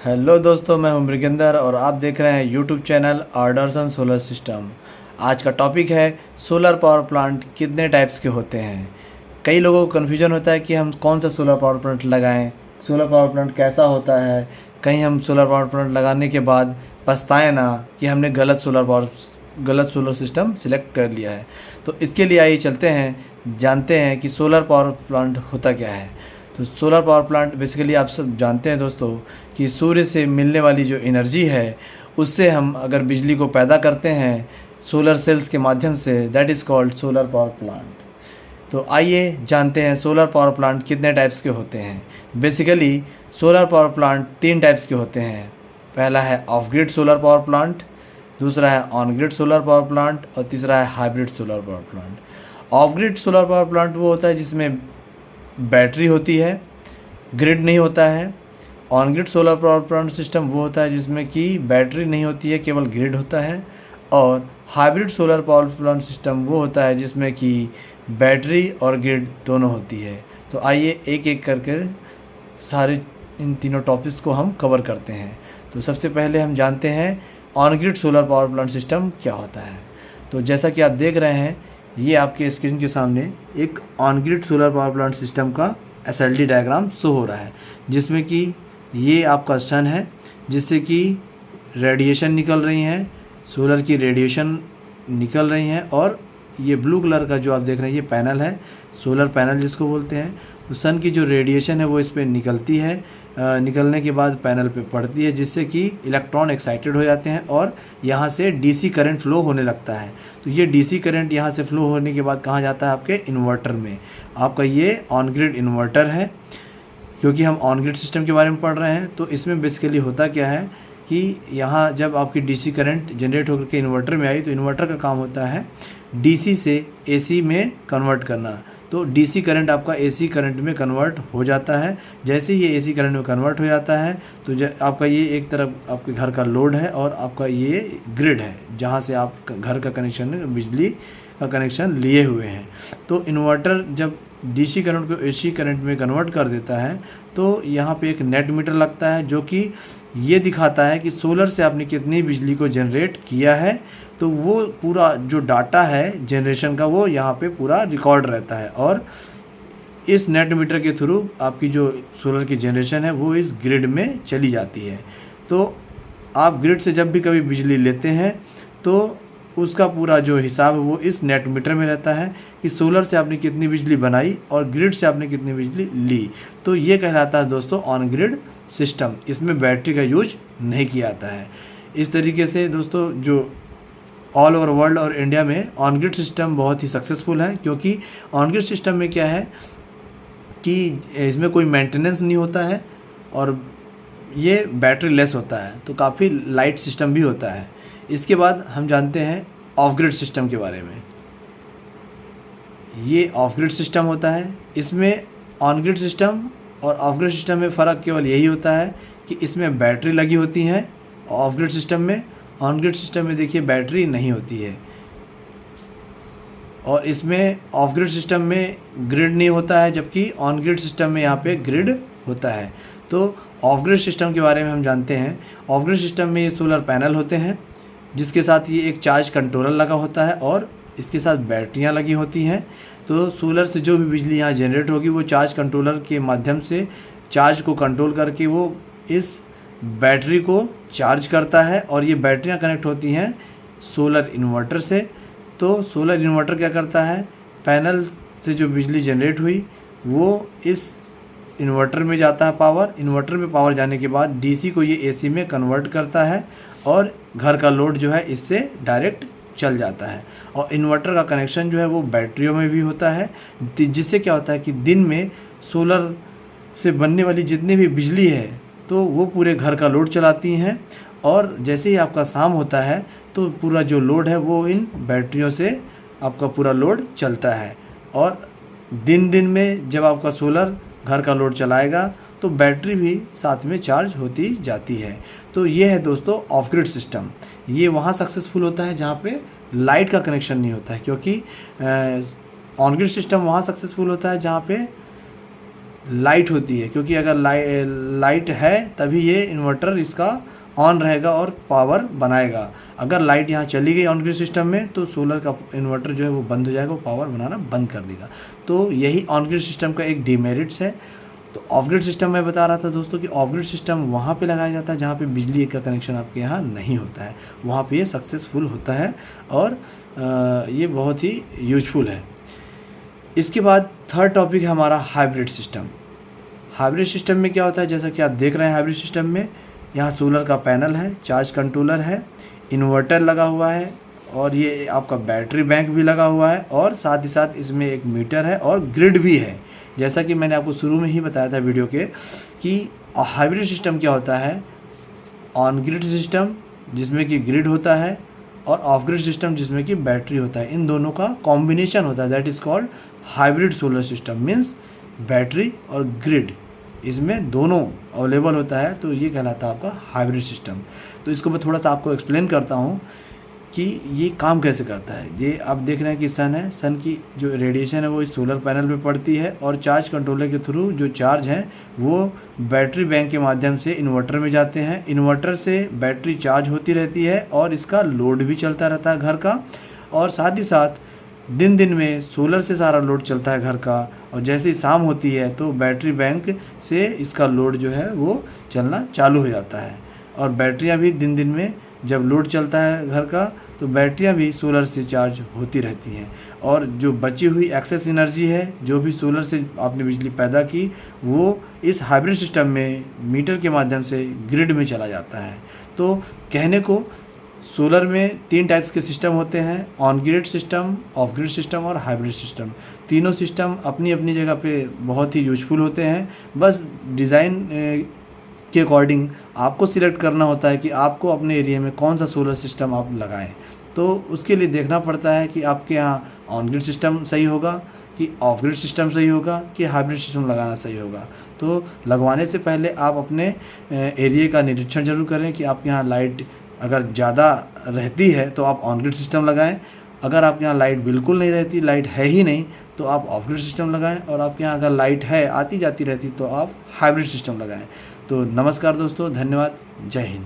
Hello दोस्तों, मैं हूं मृगेंद्र और आप देख रहे हैं यूट्यूब चैनल आर्डरसन सोलर सिस्टम। आज का टॉपिक है सोलर पावर प्लांट कितने टाइप्स के होते हैं। कई लोगों को कन्फ्यूजन होता है कि हम कौन सा सोलर पावर प्लांट लगाएं, सोलर पावर प्लांट कैसा होता है, कहीं हम सोलर पावर प्लांट लगाने के बाद पछताएं ना कि हमने गलत सोलर सिस्टम सिलेक्ट कर लिया है। तो इसके लिए आइए चलते हैं, जानते हैं कि सोलर पावर प्लांट होता क्या है। तो सोलर पावर प्लांट बेसिकली आप सब जानते हैं दोस्तों कि सूर्य से मिलने वाली जो एनर्जी है उससे हम अगर बिजली को पैदा करते हैं सोलर सेल्स के माध्यम से, that is called solar power plant. तो आइए जानते हैं सोलर पावर प्लांट कितने टाइप्स के होते हैं। Basically solar power plant 3 types के होते हैं। पहला है of grid solar power plant, दूसरा है on grid solar power plant और तीसरा है hybrid solar power plant. Of grid solar power plant वो होता है जिसमें बैटरी होती है, ग्रिड नहीं होता है। On grid solar power plant system वो होता है जिसमें कि बैटरी नहीं होती है, केवल ग्रिड होता है। और hybrid solar power plant system वो होता है जिसमें कि बैटरी और ग्रिड दोनों होती है। तो आइए एक एक करके सारे इन तीनों टॉपिक्स को हम कवर करते हैं। तो सबसे पहले हम जानते हैं on grid solar power plant system क्या होता है। तो जैसा कि आप देख रहे हैं, ये आपके स्क्रीन के सामने एक on grid solar power plant system का SLD डायग्राम शो हो रहा है, जिसमें कि ये आपका सन है जिससे कि रेडिएशन निकल रही हैं, सोलर की रेडिएशन निकल रही हैं। और ये ब्लू कलर का जो आप देख रहे हैं ये पैनल है, सोलर पैनल जिसको बोलते हैं। तो सन की जो रेडिएशन है वो इस पर निकलती है, निकलने के बाद पैनल पे पड़ती है, जिससे कि इलेक्ट्रॉन एक्साइटेड हो जाते हैं और यहाँ से DC करंट फ्लो होने लगता है। तो ये DC करंट यहाँ से फ्लो होने के बाद कहाँ जाता है, आपके इन्वर्टर में। आपका ये ऑन ग्रिड इन्वर्टर है। क्योंकि हम ऑन ग्रिड सिस्टम के बारे में पढ़ रहे हैं तो इसमें बेसिकली होता क्या है कि यहाँ जब आपकी DC करंट जनरेट होकर के इन्वर्टर में आई तो इन्वर्टर का काम होता है DC से AC में कन्वर्ट करना। तो DC करंट आपका AC करंट में कन्वर्ट हो जाता है। जैसे ही ये AC करंट में कन्वर्ट हो जाता है तो आपका ये एक तरफ आपके घर का लोड है और आपका ये ग्रिड है जहाँ से आप घर का कनेक्शन, बिजली का कनेक्शन लिए हुए हैं। तो इन्वर्टर जब DC करंट को AC करंट में कन्वर्ट कर देता है तो यहाँ पे एक नेट मीटर लगता है जो कि ये दिखाता है कि सोलर से आपने कितनी बिजली को जनरेट किया है। तो वो पूरा जो डाटा है जनरेशन का वो यहाँ पे पूरा रिकॉर्ड रहता है और इस नेट मीटर के थ्रू आपकी जो सोलर की जनरेशन है वो इस ग्रिड में चली जाती है। तो आप ग्रिड से जब भी कभी बिजली लेते हैं तो उसका पूरा जो हिसाब है वो इस नेट मीटर में रहता है कि सोलर से आपने कितनी बिजली बनाई और ग्रिड से आपने कितनी बिजली ली। तो ये कहलाता है दोस्तों ऑन ग्रिड सिस्टम। इसमें बैटरी का यूज नहीं किया जाता है। इस तरीके से दोस्तों जो ऑल ओवर वर्ल्ड और इंडिया में ऑन ग्रिड सिस्टम बहुत ही सक्सेसफुल है, क्योंकि ऑन ग्रिड सिस्टम में क्या है कि इसमें कोई मेंटेनेंस नहीं होता है और ये बैटरी लेस होता है, तो काफ़ी लाइट सिस्टम भी होता है। इसके बाद हम जानते हैं ऑफ ग्रिड सिस्टम के बारे में। ये ऑफ ग्रिड सिस्टम होता है। इसमें ऑन ग्रिड सिस्टम और ऑफ ग्रिड सिस्टम में फ़र्क केवल यही होता है कि इसमें बैटरी लगी होती हैं ऑफ ग्रिड सिस्टम में। ऑन ग्रिड सिस्टम में देखिए बैटरी नहीं होती है। और इसमें ऑफ ग्रिड सिस्टम में ग्रिड नहीं होता है, जबकि ऑन ग्रिड सिस्टम में यहाँ पे ग्रिड होता है। तो ऑफ ग्रिड सिस्टम के बारे में हम जानते हैं। ऑफ ग्रिड सिस्टम में ये सोलर पैनल होते हैं जिसके साथ ये एक चार्ज कंट्रोलर लगा होता है और इसके साथ बैटरियाँ लगी होती हैं। तो सोलर से जो भी बिजली यहाँ जनरेट होगी वो चार्ज कंट्रोलर के माध्यम से चार्ज को कंट्रोल करके वो इस बैटरी को चार्ज करता है और ये बैटरियाँ कनेक्ट होती हैं सोलर इन्वर्टर से। तो सोलर इन्वर्टर क्या करता है, पैनल से जो बिजली जनरेट हुई वो इस इन्वर्टर में जाता है पावर। इन्वर्टर में पावर जाने के बाद DC को ये AC में कन्वर्ट करता है और घर का लोड जो है इससे डायरेक्ट चल जाता है। और इन्वर्टर का कनेक्शन जो है वो बैटरियों में भी होता है, जिससे क्या होता है कि दिन में सोलर से बनने वाली जितनी भी बिजली है तो वो पूरे घर का लोड चलाती हैं। और जैसे ही आपका शाम होता है तो पूरा जो लोड है वो इन बैटरियों से आपका पूरा लोड चलता है। और दिन में जब आपका सोलर घर का लोड चलाएगा तो बैटरी भी साथ में चार्ज होती जाती है। तो ये है दोस्तों ऑफ ग्रिड सिस्टम। ये वहाँ सक्सेसफुल होता है जहाँ पे लाइट का कनेक्शन नहीं होता है, क्योंकि ऑन ग्रिड सिस्टम वहाँ सक्सेसफुल होता है जहाँ पे लाइट होती है, क्योंकि अगर लाइट है तभी ये इन्वर्टर इसका ऑन रहेगा और पावर बनाएगा। अगर लाइट यहाँ चली गई ऑन ग्रिड सिस्टम में तो सोलर का इन्वर्टर जो है वो बंद हो जाएगा, वो पावर बनाना बंद कर देगा। तो यही ऑन ग्रिड सिस्टम का एक डिमेरिट्स है। तो ऑफ ग्रिड सिस्टम मैं बता रहा था दोस्तों कि ऑफ ग्रिड सिस्टम वहाँ पे लगाया जाता है जहाँ पे बिजली का कनेक्शन आपके यहाँ नहीं होता है, वहाँ पे ये सक्सेसफुल होता है और ये बहुत ही यूजफुल है। इसके बाद थर्ड टॉपिक है हमारा हाइब्रिड सिस्टम। हाइब्रिड सिस्टम में क्या होता है, जैसा कि आप देख रहे हैं हाइब्रिड सिस्टम में यहाँ सोलर का पैनल है, चार्ज कंट्रोलर है, इन्वर्टर लगा हुआ है और ये आपका बैटरी बैंक भी लगा हुआ है और साथ ही साथ इसमें एक मीटर है और ग्रिड भी है। जैसा कि मैंने आपको शुरू में ही बताया था वीडियो के कि हाइब्रिड सिस्टम क्या होता है, ऑन ग्रिड सिस्टम जिसमें कि ग्रिड होता है और ऑफ ग्रिड सिस्टम जिसमें कि बैटरी होता है, इन दोनों का कॉम्बिनेशन होता है, that is called hybrid solar system. Means battery और ग्रिड इसमें दोनों अवेलेबल होता है, तो ये कहलाता है आपका हाइब्रिड सिस्टम। तो इसको मैं थोड़ा सा आपको एक्सप्लेन करता हूँ कि ये काम कैसे करता है। ये आप देख रहे हैं कि सन है, सन की जो रेडिएशन है वो इस सोलर पैनल पे पड़ती है और चार्ज कंट्रोलर के थ्रू जो चार्ज हैं वो बैटरी बैंक के माध्यम से इन्वर्टर में जाते हैं। इन्वर्टर से बैटरी चार्ज होती रहती है और इसका लोड भी चलता रहता है घर का, और साथ ही साथ दिन दिन में सोलर से सारा लोड चलता है घर का, और जैसे ही शाम होती है तो बैटरी बैंक से इसका लोड जो है वो चलना चालू हो जाता है। और बैटरियां भी दिन दिन में जब लोड चलता है घर का तो बैटरियां भी सोलर से चार्ज होती रहती हैं, और जो बची हुई एक्सेस एनर्जी है जो भी सोलर से आपने बिजली पैदा की वो इस हाइब्रिड सिस्टम में मीटर के माध्यम से ग्रिड में चला जाता है। तो कहने को सोलर में 3 टाइप्स के सिस्टम होते हैं, on grid system, of grid system और हाइब्रिड सिस्टम। तीनों सिस्टम अपनी अपनी जगह पे बहुत ही यूजफुल होते हैं। बस डिज़ाइन के अकॉर्डिंग आपको सिलेक्ट करना होता है कि आपको अपने एरिया में कौन सा सोलर सिस्टम आप लगाएं। तो उसके लिए देखना पड़ता है कि आपके यहाँ ऑन ग्रिड सिस्टम सही होगा कि ऑफ ग्रिड सिस्टम सही होगा कि हाइब्रिड सिस्टम लगाना सही होगा। तो लगवाने से पहले आप अपने एरिया का निरीक्षण जरूर करें कि आपके यहाँ लाइट अगर ज़्यादा रहती है तो आप ऑन ग्रिड सिस्टम लगाएं, अगर आपके यहाँ लाइट बिल्कुल नहीं रहती, लाइट है ही नहीं, तो आप ऑफ ग्रिड सिस्टम लगाएं, और आपके यहाँ अगर लाइट है आती जाती रहती तो आप हाइब्रिड सिस्टम लगाएं। तो नमस्कार दोस्तों, धन्यवाद, जय हिंद।